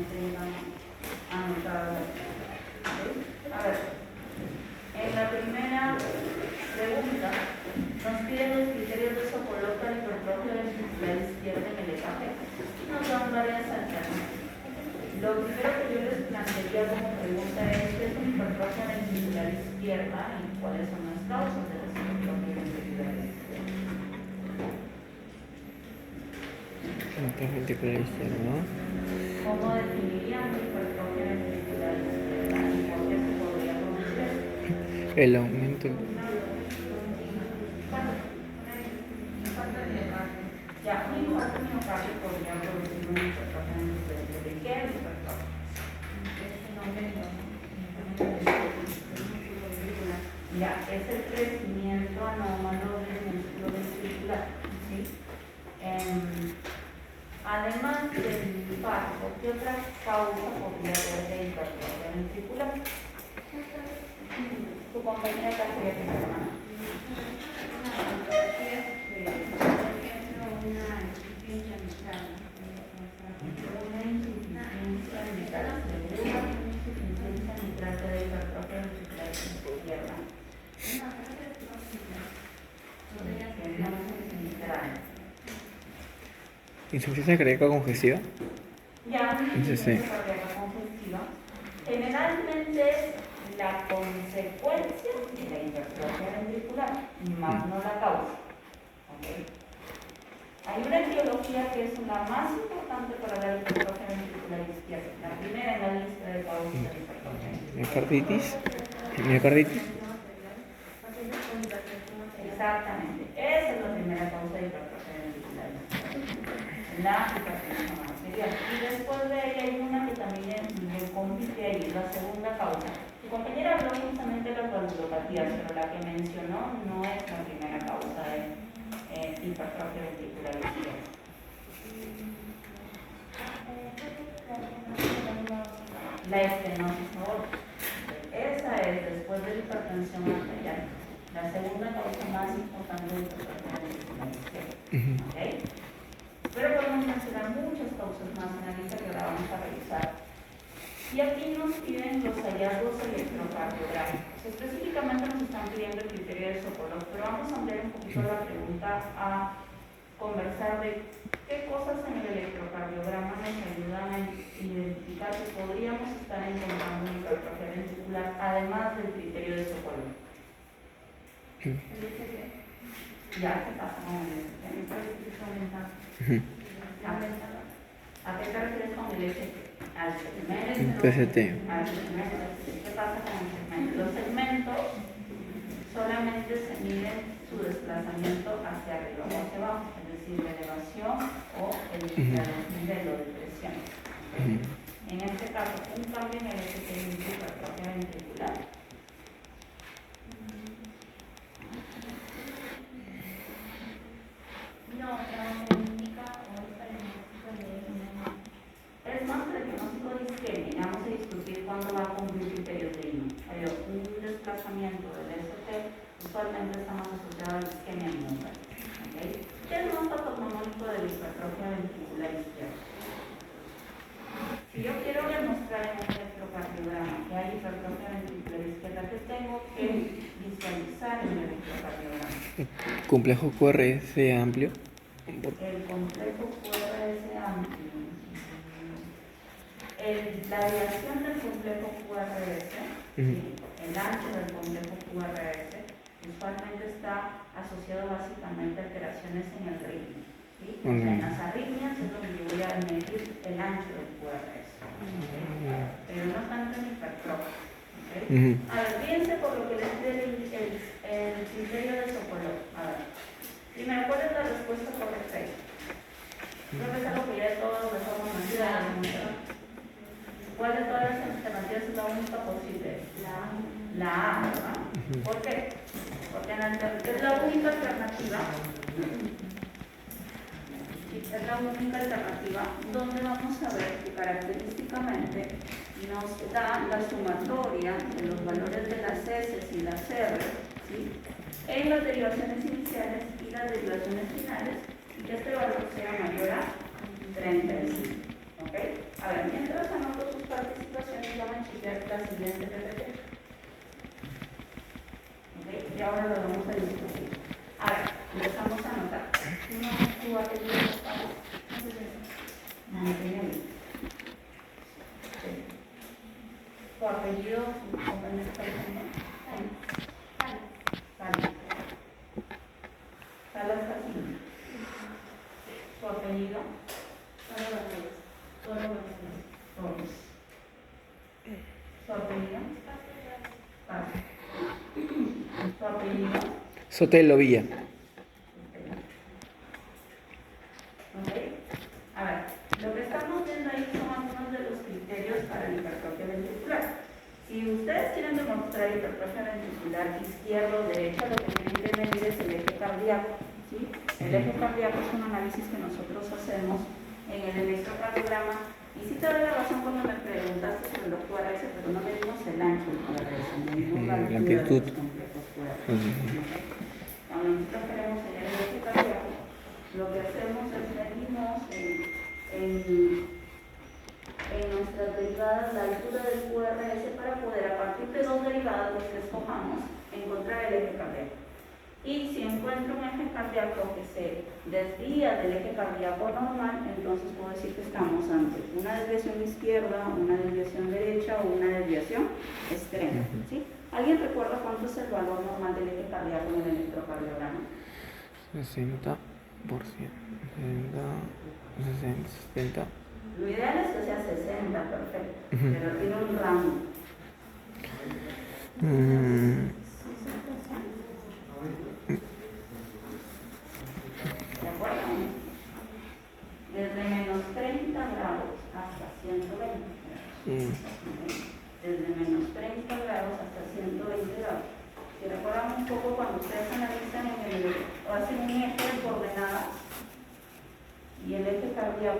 tengan anotadas. A ver, en la primera pregunta nos piden los criterios de Sokolov para el hipertrofia ventricular izquierda en el EKG. Nos dan varias alternativas. Lo primero que yo les plantearía como pregunta es: ¿qué es una hipertrofia ventricular izquierda y cuáles son las causas de la hipertrofia ventricular izquierda? Ventricular izquierda, ¿no? ¿Cómo definirían la hipertrofia ventricular izquierda y por qué se podría conocer? El aumento. Ya, un infarto miocardio podría producir una hipertrofia ventricular. ¿De qué hipertrofia? Ya, es el crecimiento anómalo del músculo ventricular, ¿sí? Además del infarto, ¿qué otra causa podría haber de hipertrofia ventricular? Tu compañera cardíaca, hermana. Una insuficiencia mitral segura, una insuficiencia mitral de hipertrofia ventricular izquierda. Insuficiencia cardíaca congestiva. Ya, una insuficiencia cardíaca congestiva generalmente es la consecuencia de la hipertrofia ventricular, más no la causa. ¿Okay? Hay una etiología que es la más importante para la hipertrofia ventricular izquierda, la primera en la lista de causas de hipertrofia ventricular. Miocarditis. Exactamente, esa es la primera causa de hipertrofia ventricular izquierda, la hipertensión arterial. Y después de ella hay una que también le compite ahí, la segunda causa. Tu compañera habló justamente de las valvulopatías, pero la que mencionó no es la primera causa de hipertrofia ventricular izquierda. La estenosis aórtica. Esa es, después de la hipertensión arterial, la segunda causa más importante de hipertrofia ventricular izquierda. ¿Okay? Pero podemos mencionar muchas causas más en la lista que ahora vamos a revisar. Y aquí nos piden los hallazgos electrocardiográficos. Específicamente nos están pidiendo el criterio de Sokolov, pero vamos a ampliar un poquito la pregunta a conversar de qué cosas en el electrocardiograma nos ayudan a identificar que podríamos estar encontrando una hipertrofia ventricular, además del criterio de Sokolov. Ya, ¿qué pasa con el ECG? ¿A qué te refieres con el ECG? Al segmento. PCT. Al segmento. ¿Qué pasa con el segmento? Los segmentos solamente se miden su desplazamiento hacia arriba o hacia abajo, es decir, la elevación o el desnivel o depresión. En este caso, un cambio en el ECG indica hipertrofia ventricular. No, indica es más para el diagnóstico de isquemia. Vamos a discutir cuándo va a cumplir criterios de INO. Pero un desplazamiento del ST usualmente está más asociado a la isquemia miocárdica. ¿Okay? ¿Qué es más patognomónico de la hipertrofia ventricular izquierda? Si yo quiero demostrar en un electrocardiograma que hay hipertrofia ventricular izquierda, ¿qué tengo que visualizar en el electrocardiograma? Complejo QRS amplio. El complejo QRS amplio. La variación del complejo QRS, ¿sí? El ancho del complejo QRS, usualmente está asociado básicamente a alteraciones en el ritmo. ¿Sí? O sea, en las arritmias es donde yo voy a medir el ancho del QRS. ¿Okay? Pero no tanto en hipertrofia. ¿Okay? A ver, fíjense por lo que les pide el criterio de Sokolov. A ver, primero, ¿cuál es la respuesta correcta ahí? Creo que es algo que ya todos les hemos mencionado. ¿Cuál de todas las alternativas es la única posible? La A, ¿verdad? ¿Por qué? Porque es la única alternativa. Es la única alternativa donde vamos a ver que característicamente nos da la sumatoria de los valores de las S y las R, ¿sí? En las derivaciones iniciales y las derivaciones finales, y que este valor sea mayor a 35. ¿Okay? A ver, mientras su apellido, por favor? Mantenelli. ¿Tu apellido? ¿Compañero Salas. Salas Castillo. ¿Tu apellido? Torres. ¿Tu apellido? Paz. ¿Tu apellido? Sotelo Villa. ¿Ok? A ver, lo que estamos viendo ahí son algunos de los criterios para la hipertrofia ventricular. Si ustedes quieren demostrar hipertrofia ventricular izquierdo o derecha, lo que tienen que medir es el eje cardíaco. ¿Sí? El eje cardíaco es un análisis que nosotros hacemos en el electrocardiograma. Y sí te doy la razón cuando me preguntaste sobre los QRS, pero no medimos el ancho del QRS, medimos la amplitud. de los complejos QRS. Cuando nosotros queremos hallar el eje cardíaco, lo que hacemos es medimos en nuestras derivadas la altura del QRS para poder, a partir de dos derivadas, los que escojamos, encontrar el eje cardíaco. Y si encuentro un eje cardíaco que se desvía del eje cardíaco normal, entonces puedo decir que estamos ante una desviación izquierda, una desviación derecha o una desviación extrema. ¿Sí? ¿Alguien recuerda cuánto es el valor normal del eje cardíaco en el electrocardiograma? 60%. 60. Lo ideal es que sea 60, perfecto, pero tiene un rango. ¿De acuerdo? Desde menos 30 grados hasta 120 grados. Desde menos 30 grados hasta 120 grados. Si recuerdan un poco cuando ustedes analizan o hacen un eje de coordenadas y el eje cardíaco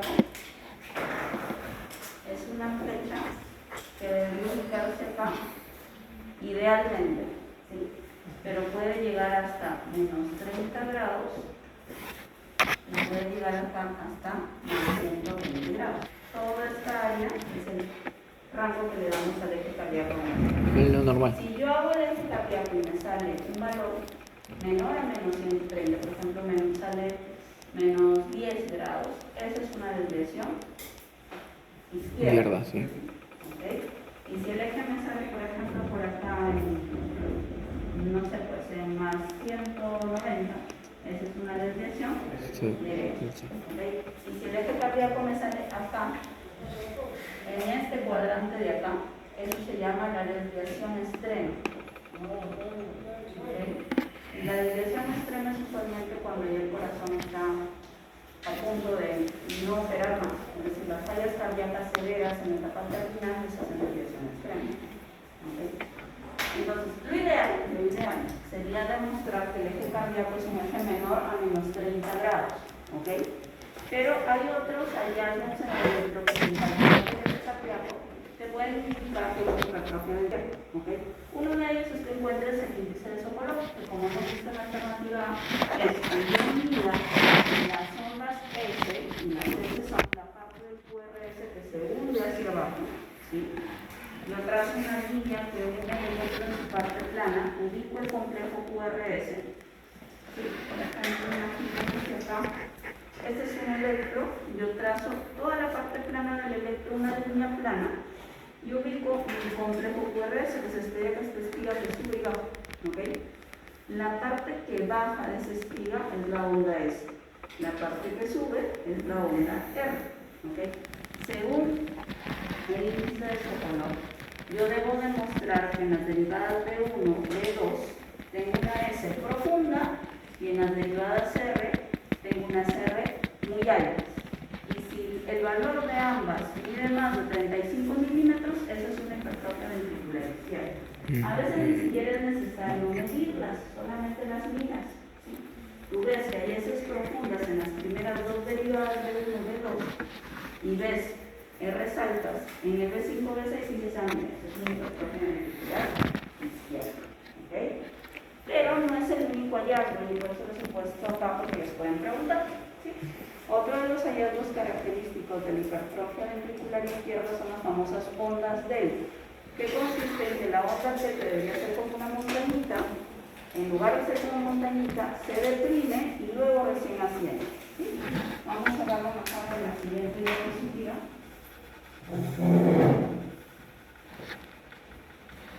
es una flecha que debe ubicarse acá, idealmente, ¿sí? Pero puede llegar hasta menos 30 grados y puede llegar acá hasta menos 120 grados. Toda esta área es el rango que le damos al eje cardíaco. Lo normal. Si yo hago el eje cardíaco y me sale un valor menor a menos 130, por ejemplo, me sale menos 10 grados, esa es una desviación izquierda. Izquierda, sí. ¿Okay? Y si el eje me sale, por ejemplo, por acá, no sé, pues en más 190, esa es una desviación derecha. ¿Okay? Y si el eje cardíaco me sale acá, en este cuadrante de acá, eso se llama la desviación extrema. ¿Okay? Y la desviación extrema es usualmente cuando ya el corazón está a punto de no operar más. Es decir, las fallas cardíacas severas en la etapa terminal se hacen desviación extrema. ¿Okay? Entonces, lo ideal sería demostrar que el eje cardíaco es un eje menor a menos 30 grados. ¿Okay? Pero hay otros hallazgos en el electrocardiograma del eje cardíaco que pueden indicar que es hipertrofia del eje. ¿Okay? Uno de ellos es que encuentres el índice de Sokolov, que como hemos visto en la alternativa es medida en las ondas S, y las S son la parte del QRS que se hunde hacia abajo. ¿Sí? Yo trazo una línea que une el electro en su parte plana, ubico el complejo QRS. ¿Sí? Por ejemplo, imagínense que acá, este es un electro, yo trazo toda la parte plana del electro, una línea plana, y ubico el complejo QRS, que se estrella con esta espiga que sube y baja. ¿Okay? La parte que baja de esa espiga es la onda S. La parte que sube es la onda R. ¿Okay? Según el índice de Sokolov, yo debo demostrar que en las derivadas B1, B2, tengo una S profunda y en las derivadas R, tengo unas R muy altas. Y si el valor de ambas mide más de 35 milímetros, eso es una hipertrofia ventricular izquierda. A veces ni siquiera es necesario medirlas, solamente las miras. ¿Sí? Tú ves que hay S profundas en las primeras dos derivadas de B1, B2 y ves R's altas en el B5, B6 y dices, eso es una hipertrofia ventricular izquierda. ¿Okay? Pero no es el único hallazgo y por eso les he puesto acá porque les pueden preguntar. ¿Sí? Otro de los hallazgos característicos de la hipertrofia ventricular izquierda son las famosas ondas delta, que consiste en que la onda T, que debería ser como una montañita, en lugar de ser como una montañita, se deprime y luego recién asciende. ¿sí? Vamos a verlo mejor en la siguiente diapositiva.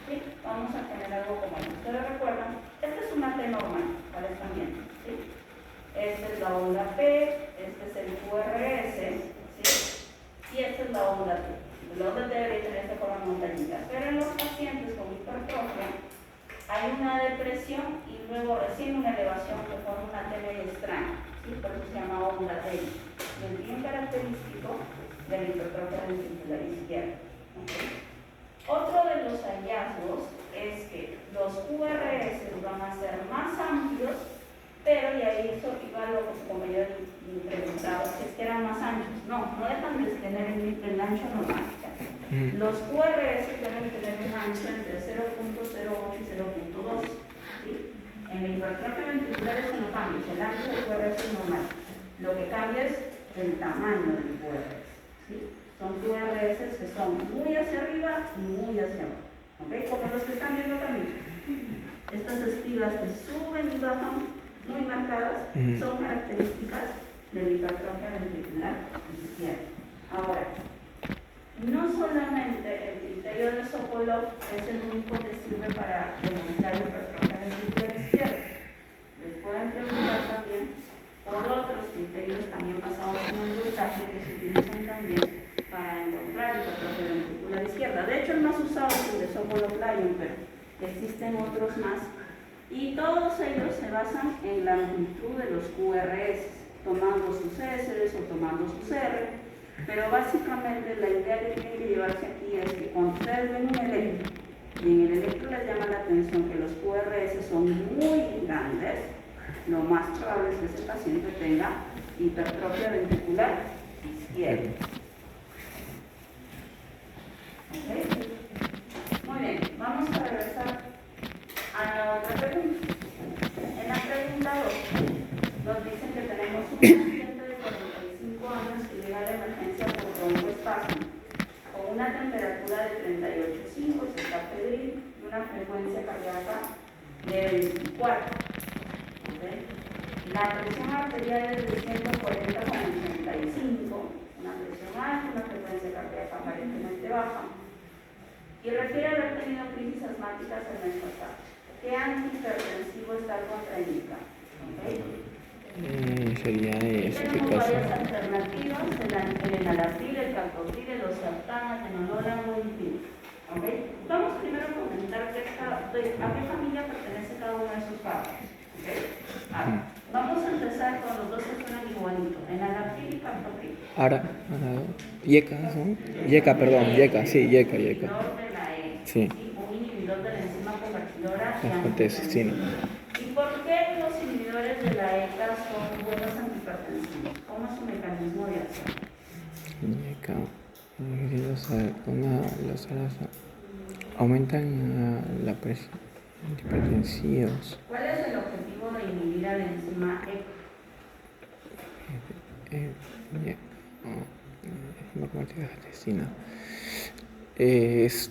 ¿Sí? Vamos a tener algo como esto. ¿Ustedes recuerdan? Esta es una T normal para esta ambiente. ¿Sí? Esta es la onda P, este es el QRS, ¿sí? Y esta es la onda T. La onda T debería tener esta forma montañita. Pero en los pacientes con hipertrofia hay una depresión y luego recién una elevación que forma una T media extraña. ¿Sí? Por eso se llama onda T. Y es bien característico de la hipertrofia ventricular izquierda. ¿Okay? Otro de los hallazgos es que los QRS van a ser más amplios, pero y ahí eso iba lo que como yo preguntaba, si es que eran más anchos. No dejan de tener el ancho normal. Los QRS deben tener un ancho entre 0.08 y 0.2. ¿Sí? En la hipertrofia ventricular eso no cambia, el ancho del QRS es normal. Lo que cambia es el tamaño del QRS. ¿Sí? Son QRS que son muy hacia arriba y muy hacia abajo. ¿Okay? Como los que están viendo también. Estas espigas que suben y bajan muy marcadas son características de la hipertrofia ventricular izquierda. Ahora, no solamente el criterio de Sokolov es el único que sirve para demostrar la hipertrofia ventricular izquierda. Les pueden preguntar también por otros criterios también basados en el voltaje que se utilizan también para encontrar la hipertrofia ventricular izquierda. De hecho, el más usado es el de Sokolov-Lyon, pero existen otros más. Y todos ellos se basan en la amplitud de los QRS, tomando sus S o tomando sus R, pero básicamente la idea que tienen que llevarse aquí es que cuando ustedes ven un electro, y en el electro les llama la atención que los QRS son muy grandes, lo más probable es que ese paciente tenga hipertrofia ventricular izquierda. ¿Okay? Muy bien, vamos a regresar a la otra pregunta. En la pregunta 2 nos dicen que tenemos un paciente de 45 años que llega a la emergencia por broncoespasmo con una temperatura de 38,5, se está febril y una frecuencia cardíaca de 24. ¿Okay? La presión arterial es de 140 con 85, una presión alta, una frecuencia cardíaca aparentemente baja, y refiere haber tenido crisis asmáticas el mes pasado. ¿Qué antihipertensivo está contraindicado? ¿Okay? Sería Tenemos varias alternativas, el enalapril, el calcitril, el losartán, atenolol, amlodipina. ¿Okay? Vamos primero a comentar a qué familia pertenece cada uno de esos fármacos. ¿Okay? Vamos a empezar con los dos que suenan igualitos, enalapril y calcitril. Ahora, yeca, ¿no? Yeca, sí, yeca. Sí. Un inhibidor de la enzima convertidora y angiotensina. ¿Y por qué los inhibidores de la ECA son buenos antihipertensivos? ¿Cómo es su mecanismo de acción? Yeca, aumentan la presión antihipertensivos. ¿Cuál es el objetivo de inhibir a la enzima angiotensina.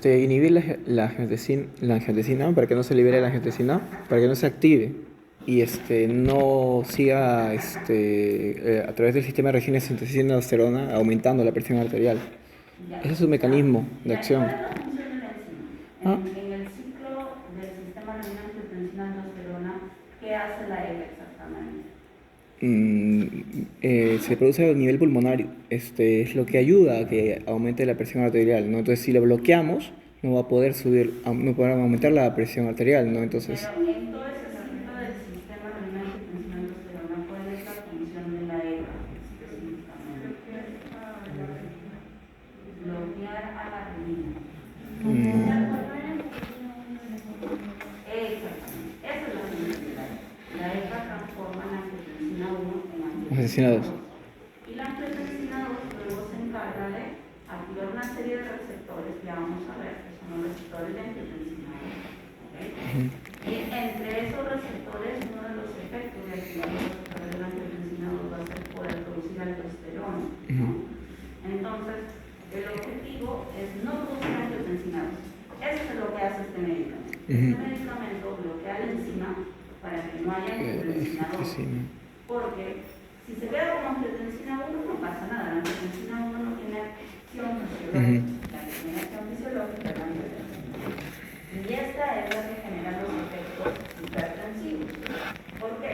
Inhibir la angiotensina para que no se libere la angiotensina, para que no se active y no siga a través del sistema de regeneración de aldosterona aumentando la presión arterial. Ese es su mecanismo de acción. ¿Cuál es la función de la enzima? En el ciclo del sistema regeneración de aldosterona, ¿qué hace la ECA exactamente? Se produce a nivel pulmonar, es lo que ayuda a que aumente la presión arterial, ¿no? Entonces, si lo bloqueamos, no va a poder no podrá aumentar la presión arterial, ¿no? Entonces, pero en todo ese ciclo del sistema renal de tensión aldosterona, ¿cuál es la función de la ECA específicamente? Bloquear a la renina. Exactamente, esa es la función de la ECA. La ECA transforma la angiotensina 1 en angiotensina 2. Y la angiotensina 2 luego se encarga de activar una serie de receptores que vamos a ver, que son los receptores de angiotensina 1. ¿Okay? Y entre esos receptores, uno de los efectos de activar los receptores de la angiotensina 2 va a ser poder producir aldosterona. ¿No? Entonces, el objetivo es no producir angiotensina 2. Eso es lo que hace este medicamento. Este medicamento bloquea la enzima para que no haya angiotensina 2. Porque Si se queda como angiotensina 1 no pasa nada, la angiotensina 1 no tiene acción fisiológica, la que tiene acción fisiológica es la angiotensina. Y esta es la que genera los efectos hipertensivos. ¿Por qué?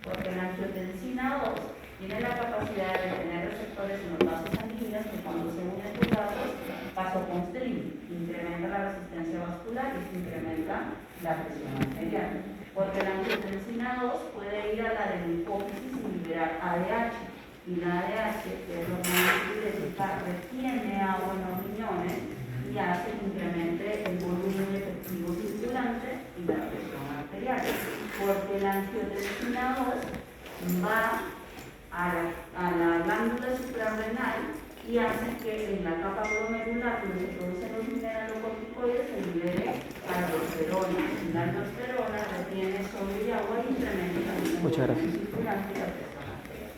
Porque la angiotensina 2 tiene la capacidad de tener receptores en los vasos sanguíneos que cuando se unen sus vasos, vasoconstrigen, incrementa la resistencia vascular y se incrementa la presión arterial. Porque la angiotensina 2 puede ir a la de la hipófisis y liberar ADH. Y la ADH, que es lo que retiene agua en los riñones y hace que incremente el volumen efectivo circulante y la presión arterial. Porque la angiotensina 2 va a la glándula suprarrenal y hace que en la capa glomerular donde se producen los mineralocorticoides se libere aldosterona. Y la aldosterona retiene sodio y agua y incrementa el volumen circulante y la presión arterial.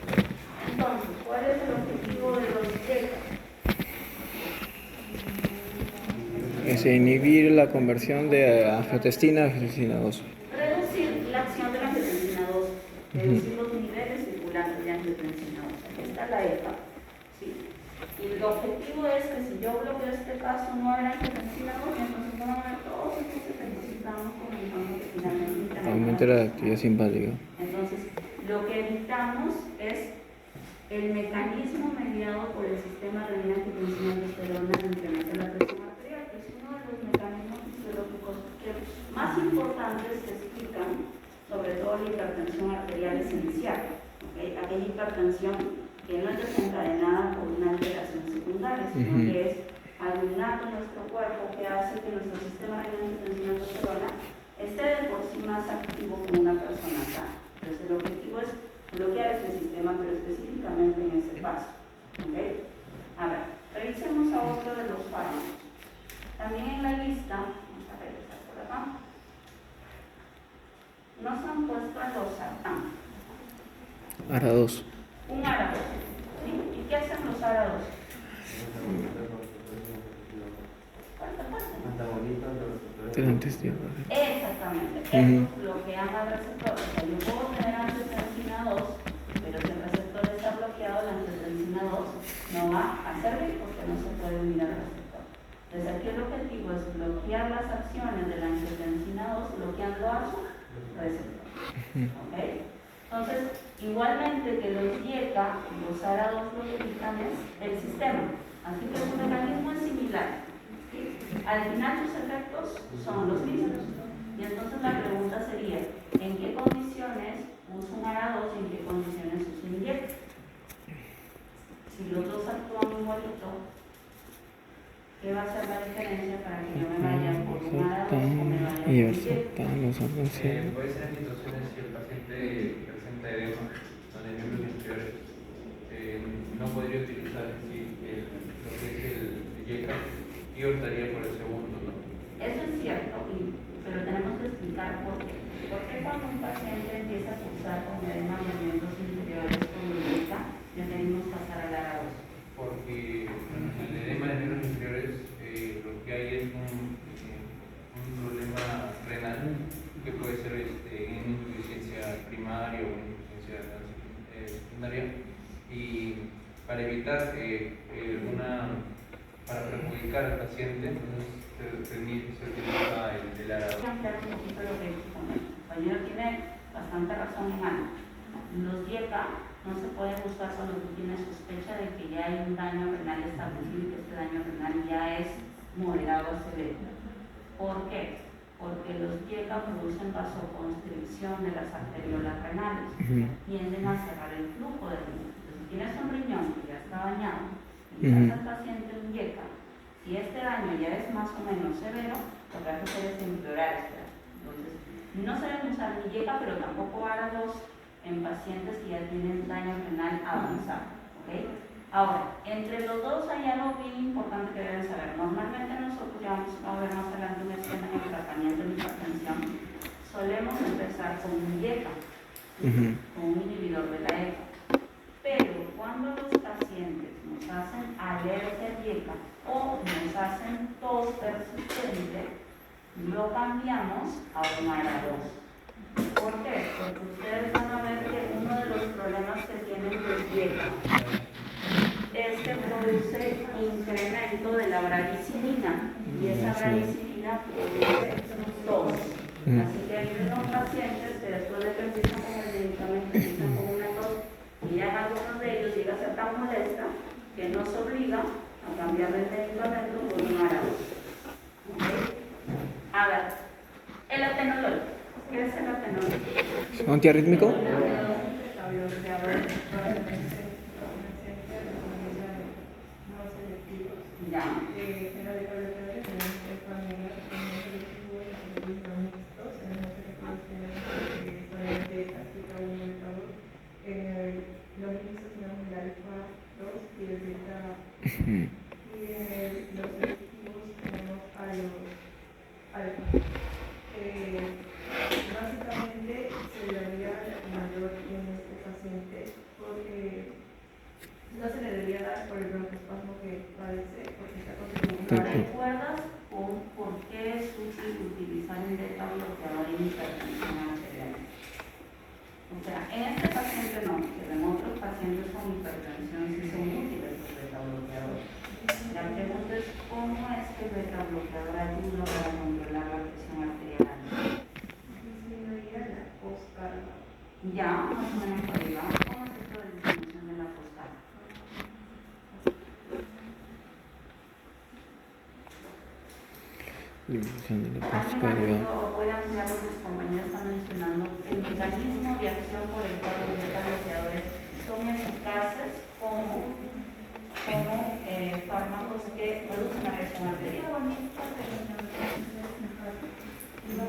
Entonces, ¿cuál es el objetivo de los IECA? Es inhibir la conversión de angiotensina a angiotensina 2. Reducir la acción de la angiotensina 2, reducir los niveles circulantes de angiotensina 2. Aquí está la EPA. ¿Sí? Y el objetivo es que si yo bloqueo este paso no habrá angiotensina 2, y entonces no va a haber todos estos efectos que estamos comentando que finalmente Aumenta la actividad simpática. Entonces, lo que evitamos es el mecanismo mediado por el sistema renina-angiotensina-aldosterona que incrementa la presión arterial, que es uno de los mecanismos fisiológicos más importantes que explican sobre todo la hipertensión arterial esencial. ¿Okay? Aquella hipertensión que no es desencadenada por una alteración secundaria, sino que es algo innato en nuestro cuerpo que hace que nuestro sistema renina-angiotensina-aldosterona esté de por sí más activo que una persona sana. Entonces, el objetivo es bloquear este sistema, pero específicamente en ese paso. ¿Okay? A ver, revisemos a otro de los fármacos. También en la lista, vamos a regresar por acá, nos han puesto el losartán. ARA2. Un ARA2. ¿Sí? ¿Y qué hacen los ARA2? Exactamente. Estos bloquean al receptor. O sea, yo puedo tener angiotensina 2, pero si el receptor está bloqueado, la angiotensina 2 no va a servir porque no se puede unir al receptor. Entonces, aquí el objetivo es bloquear las acciones de la angiotensina 2 bloqueando a su receptor. ¿Okay? Entonces, igualmente que los IECA, los ARA2 lo que evitan es el sistema. Así que su mecanismo es similar. ¿Sí? Al final sus efectos son los mismos. Y entonces la pregunta sería, ¿en qué condiciones uso un ARA2 y en qué condiciones uso un IECA? Si los dos actúan igualito, ¿qué va a ser la diferencia para que yo me vaya por un ARA2 o me vaya por un IECA? Puede ser en situaciones si el paciente presenta edema con el miembros inferiores, no podría utilizar lo que es el IECA y optaría por el segundo, ¿no? Eso es cierto, pero tenemos que explicar por qué. ¿Por qué cuando un paciente empieza a cursar con edema de miembros inferiores con IECA, decidimos pasar al ARA2? Porque el edema de miembros inferiores lo que hay es un problema renal que puede ser insuficiencia primaria o insuficiencia secundaria, y para evitar para perjudicar al paciente, se utiliza el ARA2. Voy a ampliar un poquito lo que dijo el compañero, tiene bastante razón en algo. Los IECA no se pueden usar cuando tú tienes sospecha de que ya hay un daño renal establecido y que este daño renal ya es moderado a severo. ¿Por qué? Porque los IECA producen vasoconstricción de las arteriolas renales, tienden a cerrar el flujo de riñón. Entonces, si tienes un riñón que ya está dañado y le das al paciente un IECA, si este daño ya es más o menos severo, lo que hay que hacer es empeorar este daño. Entonces, no se deben usar ni IECA, pero tampoco ARA2 en pacientes que ya tienen daño renal avanzado. ¿Okay? Ahora, entre los dos hay algo bien importante que deben saber. Normalmente nosotros, ya vamos a ver más adelante un esquema en el tratamiento de hipertensión, solemos empezar con un IECA, con un inhibidor de la ECA. Pero cuando los pacientes nos hacen alergia al IECA o nos hacen tos persistente, lo cambiamos a un ARA2. ¿Por qué? Porque ustedes van a ver que uno de los problemas que tienen beta. Este produce incremento de la bradicinina y esa bradicinina produce tos. Así que hay unos pacientes que después de que empiezan con el medicamento empiezan con una tos y ya algunos de ellos llega a ser tan molesta que nos obliga a cambiar el medicamento por un árabe. ¿Okay? A ver, el atenolol. ¿Qué es el atenolol? ¿Es un antiarrítmico? Ya. Básicamente se le daría mayor en este paciente porque no se le debería dar por el broncoespasmo que padece porque está contribuyendo. ¿Recuerdas por qué es útil utilizar un beta bloqueador en hipertensión arterial? O sea, en este paciente no, pero en otros pacientes con hipertensión sí son útiles los beta bloqueadores. La pregunta es cómo es que el beta bloqueador ayuda para controlar la presión arterial. Disminuiría la poscarga. Ya, más o menos por ahí va. ¿Cómo es esto de disminución de la poscarga? Voy a ampliar lo que sus compañeros están mencionando. El mecanismo de acción por el cual los beta bloqueadores son eficaces como fármacos que reducen la presión arterial.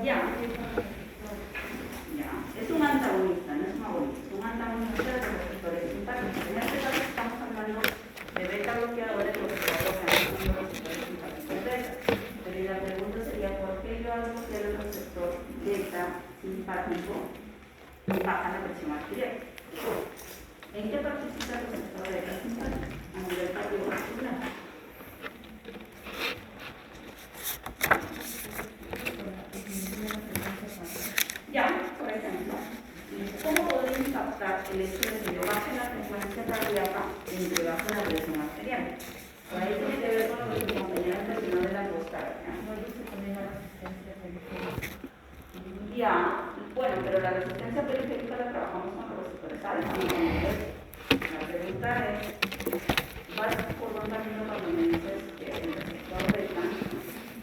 Ya, es un antagonista, no es un agonista, es un antagonista de los receptores simpáticos. En este caso estamos hablando de beta bloqueadores, los que bloquean son los receptores simpáticos beta. Pero la pregunta sería, ¿por qué yo al bloquear el receptor beta simpático baja la presión arterial? ¿En qué participa el receptor beta simpático? A nivel cardiovascular. Ya, por ejemplo, ¿cómo podría impactar el hecho de que yo baje la frecuencia cardíaca en que bajo la presión arterial? Por ahí tiene que ver con lo que mi compañera mencionó de la poscardia. Ya, bueno, pero la resistencia periférica la trabajamos con los receptores alfa. La pregunta es, ¿vas por dónde camino cuando me dices que el receptor beta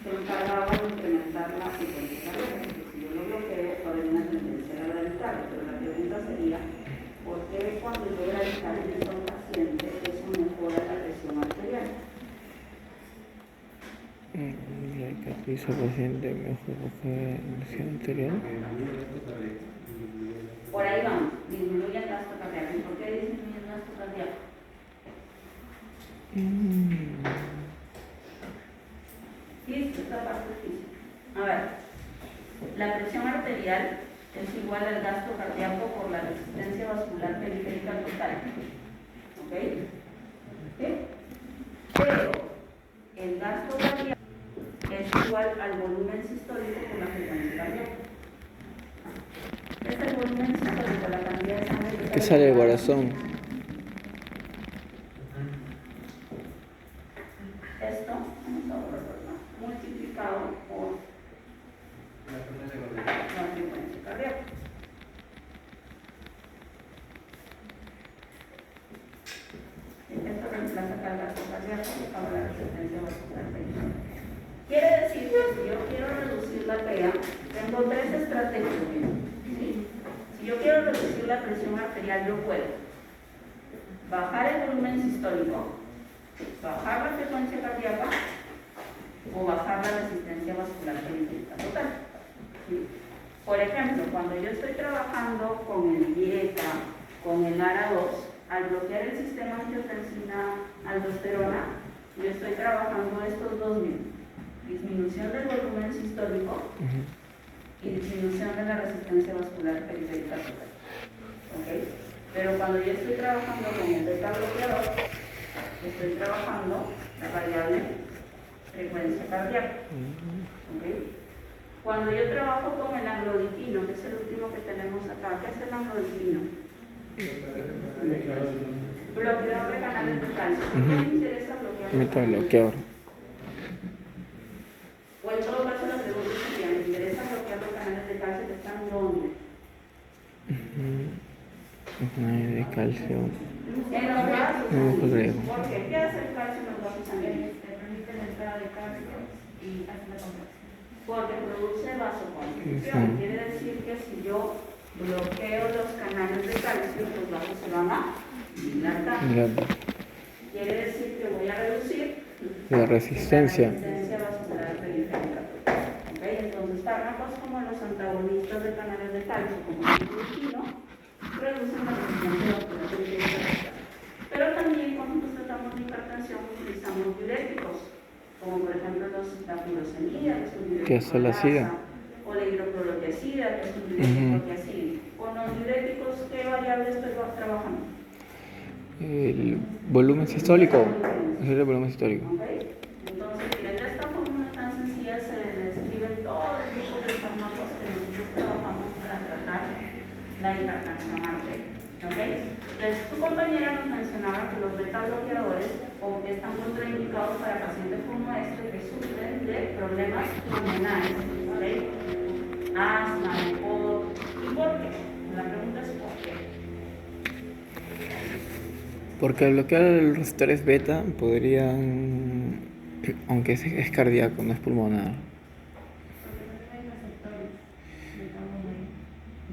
se encargaba de incrementar la frecuencia cardíaca? Si yo lo bloqueo, va a haber una tendencia a erradicarlo, pero la pregunta sería, ¿por qué cuando yo radicalizo a un paciente eso mejora la presión arterial? Radicaliza al paciente mejor que la presión arterial. Por ahí vamos, disminuye el gasto cardíaco. ¿Y por qué disminuye el gasto cardíaco? Listo, esta parte es física. A ver, la presión arterial es igual al gasto cardíaco por la resistencia vascular periférica total. ¿Ok? Pero el gasto cardíaco es igual al volumen sistólico por la frecuencia cardíaca. Este es el volumen sistólico, la cantidad de sangre que sale del corazón. Esto, vamos a borrarlo, multiplicado por la frecuencia cardíaca. Esto reemplaza acá el gasto cardíaco para la resistencia vascular periférica. Quiere decir que si yo quiero reducir la PEA, tengo tres estrategias. ¿Sí? Si yo quiero reducir la presión arterial, yo puedo bajar el volumen sistólico, bajar la frecuencia cardíaca o bajar la resistencia vascular periférica total. ¿Sí? Por ejemplo, cuando yo estoy trabajando con el dieta, con el ARA2, al bloquear el sistema angiotensina-aldosterona, yo estoy trabajando estos dos mismos: disminución del volumen sistólico y disminución de la resistencia vascular periférica total. ¿Okay? Pero cuando yo estoy trabajando con el beta bloqueador, estoy trabajando la variable frecuencia cardíaca. ¿Okay? Cuando yo trabajo con el anglodipino, que es el último que tenemos acá, ¿qué es el anglodipino? bloqueador de canales de calcio. ¿Por qué me interesa bloquear los Método canales? bloqueador. O en todo caso la pregunta sería, ¿me interesa bloquear los canales de calcio que están dónde? Canales de calcio. En los vasos No sanguíneos. creo. ¿Por qué? ¿Qué hace el calcio en los vasos sanguíneos? Permite la entrada de calcio y hace la contracción. Porque produce vasoconstricción. Ujú. Quiere decir que si yo bloqueo los canales de calcio, los vasos se van a dilatar. Quiere decir que voy a reducir La resistencia. la resistencia vascular periférica. ¿Ok? Entonces, fármacos como los antagonistas de canales de calcio, como el glutino, reducen la resistencia vascular periférica. Pero también cuando nos tratamos de hipertensión utilizamos diuréticos, como por ejemplo la furosemida, que es un diurético Que es solacida. de grasa, o la hidroclorotiazida, que es un diurético tiazida. Con los diuréticos, ¿qué variable estoy trabajando? El volumen sistólico. Es el volumen sistólico. ¿Ok? Entonces, miren, de esta fórmula tan sencilla se describen todos los tipos de fármacos que nosotros trabajamos para tratar la hipertensión arterial. ¿Ok? Entonces, tu compañera nos mencionaba que los beta bloqueadores están contraindicados para pacientes como este que sufren de problemas pulmonares. ¿Ok? Asma, EPOC. ¿Y por qué? La pregunta es ¿por qué? Porque al bloquear los receptores beta podrían, aunque es cardíaco, no es pulmonar.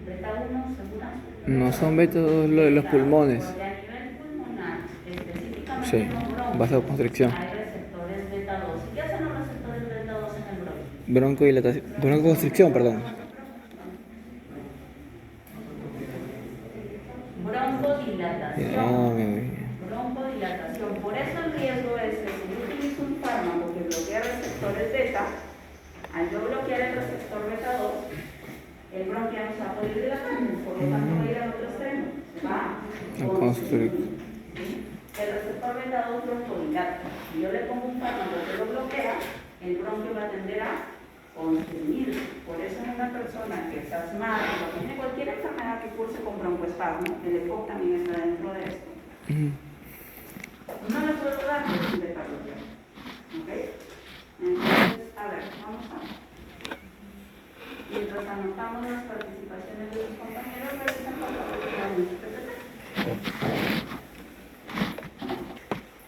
Beta 1, segura. No son beta lo de los pulmones. Porque a nivel pulmonar, específicamente Sí, en los broncos, vasoconstricción. hay receptores beta 2. ¿Y qué hacen los receptores beta 2 en el bronco? Broncodilatación. Broncoconstricción, perdón. Broncodilatación. Ah, Broncodilatación. Por eso el riesgo es que si yo utilizo un fármaco que bloquea receptores beta, al yo bloquear el receptor beta 2, el bronquio no se va a poder dilatar, por lo tanto va a ir al otro extremo. Va A construir. el receptor beta 2 broncodilata. Si yo le pongo un fármaco que lo bloquea, el bronquio va a tender a consumir. Por eso en una persona que es asmática o tiene cualquier enfermedad que curse con broncoespasmo, el EPOC también está dentro de esto. No le puedo dar un beta bloqueador. ¿Ok? Entonces, a ver, vamos a ver. Mientras anotamos las participaciones de los compañeros, revisan por favor la PPT.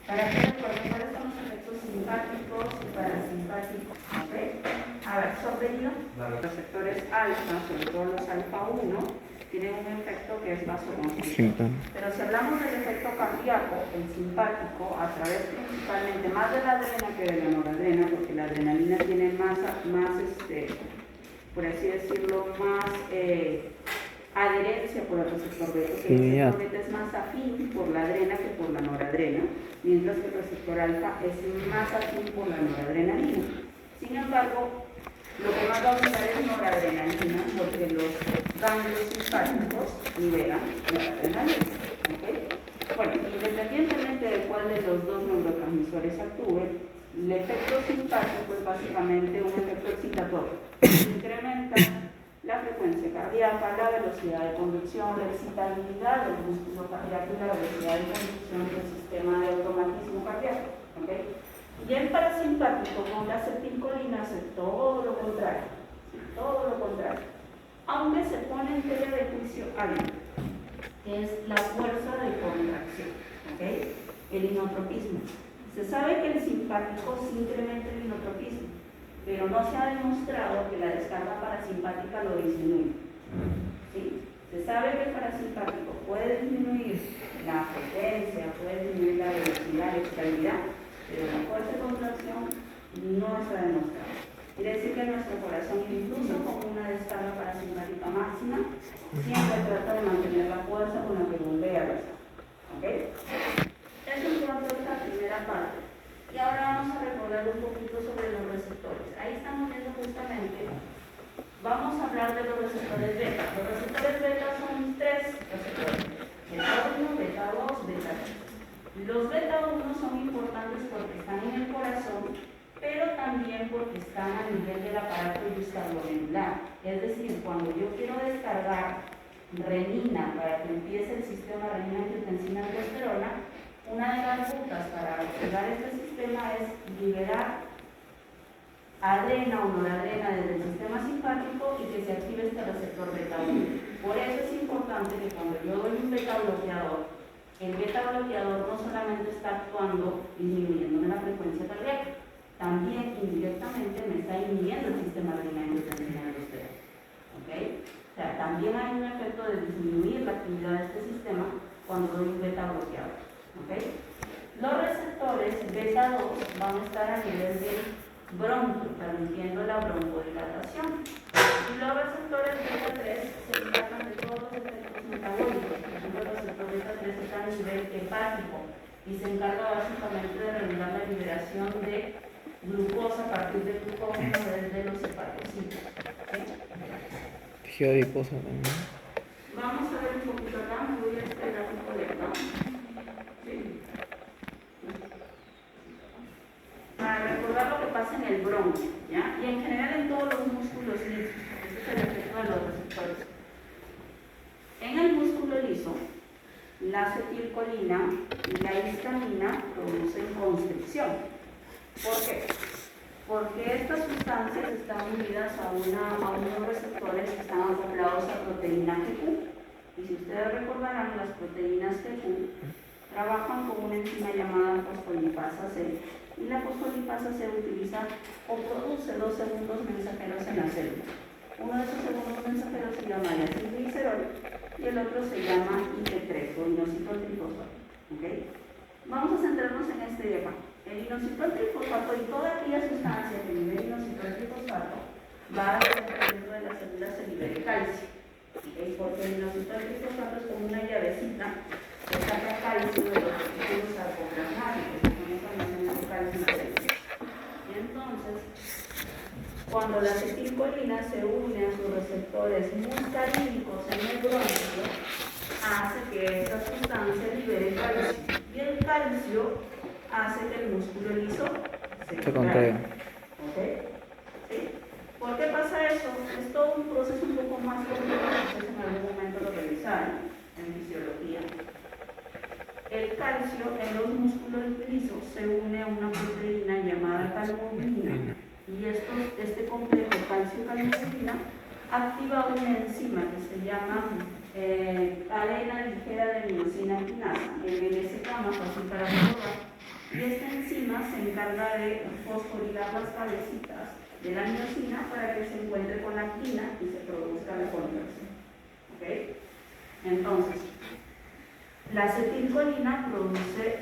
Para que recuerden cuáles son los efectos simpáticos y parasimpáticos. ¿Ok? A ver, sorprendido. Los receptores alfa, sobre todo los alfa 1, tienen un efecto que es vasoconstrictor. Pero si hablamos del efecto cardíaco, el simpático, a través principalmente más de la adrena que de la noradrena, porque la adrenalina tiene más por así decirlo, más adherencia por el receptor beta. El receptor beta es más afín por la adrena que por la noradrena, mientras que el receptor alfa es más afín por la noradrenalina. Sin embargo, lo que más va a usar es noradrenalina, porque los ganglios simpáticos liberan noradrenalina. ¿Okay? Bueno, independientemente de cuál de los dos neurotransmisores actúe, el efecto simpático es básicamente un efecto excitatorio. Incrementa la frecuencia cardíaca, la velocidad de conducción, la excitabilidad del músculo cardíaco y la velocidad de conducción del sistema de automatismo cardíaco. ¿Okay? Y el parasimpático con la acetilcolina hace todo lo contrario. Todo lo contrario. Aunque se pone en tela de juicio algo, que es la fuerza de contracción. ¿Okay? El inotropismo. Se sabe que el simpático sí incrementa el inotropismo, pero no se ha demostrado que la descarga parasimpática lo disminuye. ¿Sí? Se sabe que el parasimpático puede disminuir la frecuencia, puede disminuir la velocidad, la estabilidad, pero la fuerza de contracción no se ha demostrado. Quiere decir que nuestro corazón, incluso con una descarga parasimpática máxima, siempre trata de mantener la fuerza con la que bombea la sangre. ¿Ok? Eso en cuanto a esta primera parte. Y ahora vamos a recordar un poquito sobre los receptores. Ahí estamos viendo justamente, vamos a hablar de los receptores beta. Los receptores beta son tres receptores: beta 1, beta 2, beta 3. Los beta 1 son importantes porque están en el corazón, pero también porque están a nivel del aparato cardiovascular. Es decir, cuando yo quiero descargar renina para que empiece el sistema renina-angiotensina-aldosterona, Una de las rutas para activar este sistema es liberar adrena o noradrena desde el sistema simpático y que se active este receptor beta 1. Por eso es importante que cuando yo doy un beta bloqueador, el beta bloqueador no solamente está actuando disminuyendo la frecuencia cardíaca, también indirectamente me está inhibiendo el sistema adrenal de ustedes. ¿Ok? O sea, también hay un efecto de disminuir la actividad de este sistema cuando doy un beta bloqueador. ¿Ok? Los receptores beta 2 van a estar a nivel del bronquio, permitiendo la broncodilatación. Y los receptores beta 3 se encargan de todos los efectos metabólicos. Por ejemplo, el receptor beta 3 está a nivel hepático y se encarga básicamente de regular la liberación de glucosa a partir del glucógeno desde los hepatocitos. ¿Sí? Tejido adiposo también. Vamos a ver un poquito acá, me voy a este gráfico de acá. ¿Sí? Para recordar lo que pasa en el bronquio, ¿ya? Y en general en todos los músculos lisos, ese es el efecto de los receptores. En el músculo liso, la acetilcolina y la histamina producen constricción. ¿Por qué? Porque estas sustancias están unidas a unos receptores que están acoplados a proteína GQ. Y si ustedes recordarán, las proteínas GQ trabajan con una enzima llamada fosfolipasa C. Y la fosfolipasa C utiliza o produce dos segundos mensajeros en la célula. Uno de esos segundos mensajeros se llama diacilglicerol y el otro se llama IP3 o inositol-trifosfato. ¿Okay? Vamos a centrarnos en este de acá. El inositol-trifosfato y toda aquella sustancia que libera inositol-trifosfato va a hacer que dentro de la célula se libere calcio. ¿Okay? Porque el inositol-trifosfato es como una llavecita que saca calcio de los tejidos sarcoplasmáticos, que son los almacenes de calcio en la célula. Y entonces, cuando la acetilcolina se une a sus receptores muscarínicos en el bronquio, hace que esta sustancia libere calcio. Y el calcio hace que el músculo liso se contraiga. ¿Okay? ¿Sí? ¿Por qué pasa eso? Es todo un proceso un poco más complejo, que ustedes en algún momento lo revisaron en fisiología. El calcio en los músculos lisos se une a una proteína llamada calmodulina. Y este complejo calcio-calmodulina activa una enzima que se llama cadena ligera de miosina quinasa, MLSK más fácil para recordar. Y esta enzima se encarga de fosforilar las cabecitas de la miosina para que se encuentre con la actina y se produzca la contracción. ¿Okay? Entonces, la acetilcolina produce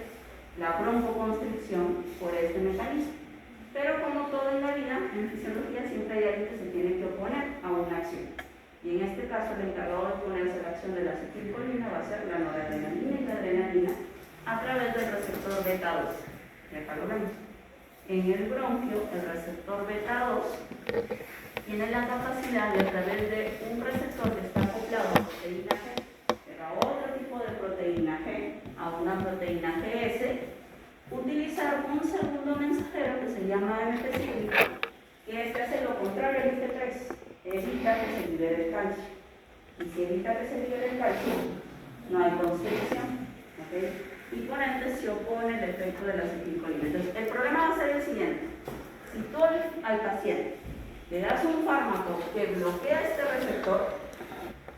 la broncoconstricción por este mecanismo. Pero como todo en la vida, en fisiología siempre hay alguien que se tiene que oponer a una acción. Y en este caso, el encargado de oponerse a la acción de la acetilcolina va a ser la noradrenalina y la adrenalina a través del receptor beta 2. Y acá lo vemos. En el bronquio, el receptor beta 2 tiene la capacidad de, a través de un receptor que está acoplado a proteína G, pero a otro tipo de proteína G, a una proteína GS, utilizar un segundo mensajero que se llama MP5, que hace lo contrario al IP3, evita que se libere el calcio. Y si evita que se libere el calcio, no hay constricción. ¿Okay? Y por ende se opone el efecto de la acetilcolina. Entonces, el problema va a ser el siguiente. Si tú al paciente le das un fármaco que bloquea este receptor,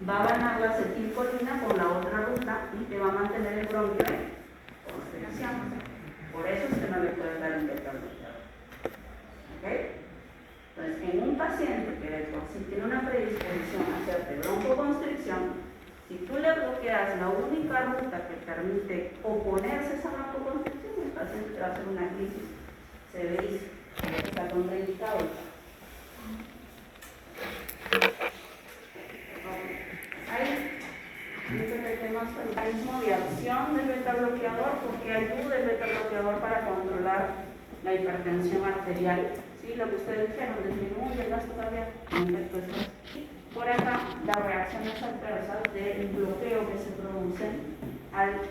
va a ganar la acetilcolina por la otra ruta y te va a mantener el bronquio en constricción. Por eso es que no le puedes dar un beta bloqueador. ¿Ok? Entonces, en un paciente que de por sí tiene una predisposición a hacerte broncoconstricción, si tú le bloqueas la única ruta que permite oponerse a esa broncoconstricción, el paciente te va a hacer una crisis severiza, está contraindicado. Hay tenemos el mecanismo de acción del beta bloqueador, porque ayuda el beta bloqueador para controlar la hipertensión arterial. ¿Sí? Lo que ustedes dijeron, disminuye el gasto cardíaco. Por acá, las reacciones adversas del bloqueo que se producen al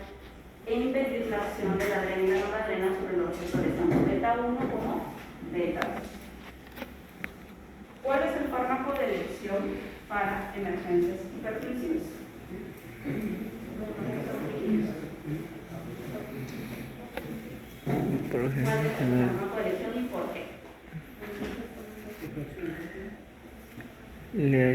impedir la acción de la adrenalina y la noradrenalina sobre los receptores, tanto beta 1 como beta 2. ¿Cuál es el fármaco de elección para emergencias hipertensivas? ¿Cuál es el fármaco de elección y por qué? Le